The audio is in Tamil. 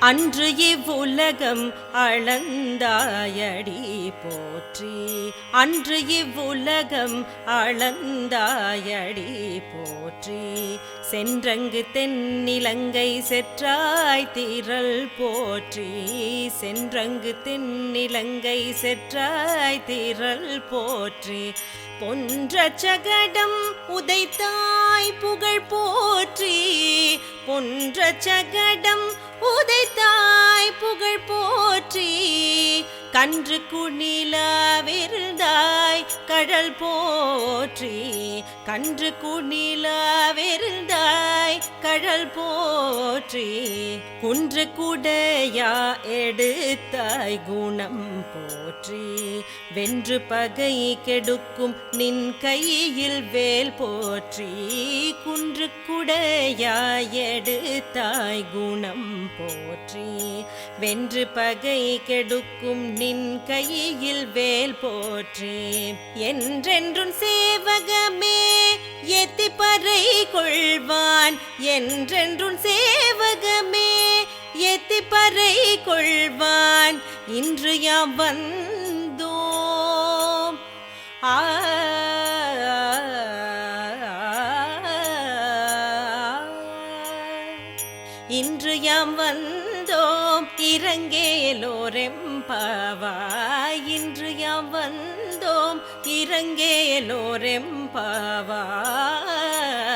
அன்று இவ்வுலகம் அளந்தாயடி போற்றி. அன்று இவ்வுலகம் அளந்தாயடி போற்றி. சென்றங்கு தென்னிலங்கை செற்றாய் திரள் போற்றி. சென்றங்கு தென்னிலங்கை செற்றாய் திரள் போற்றி. பொன்ற சகடம் உதைத்தாய் புகழ் போற்றி. பொன்ற சகடம் உதைத்தாய் புகழ் போற்றி. கன்று குணிலாவிருந்தாய் கடல் போற்றி. கன்று குணிலாவிருந்தாய் கடல் போற்றி. குன்று குடையா எடுத்தாய் குணம் போற்றி. வென்று பகை கெடுக்கும் நின் கையில் வேல் போற்றி. குன்று குடையா எடுத்தாய் குணம் போற்றி. வென்று பகை கெடுக்கும் நின் கையில் வேல் போற்றி. என்றென்றும் சேவகமே எத்திப்பறை கொள்வான். என்றென்றும் சேவகமே எத்திப்பறை கொள்வான். இன்று யாம் வந்தோம் இன்று யாம் வந்தோம் இரங்கேலோரெம்பாவாய். இன்று யாம் வந்தோம் இரங்கேலோரெம்பாவாய்.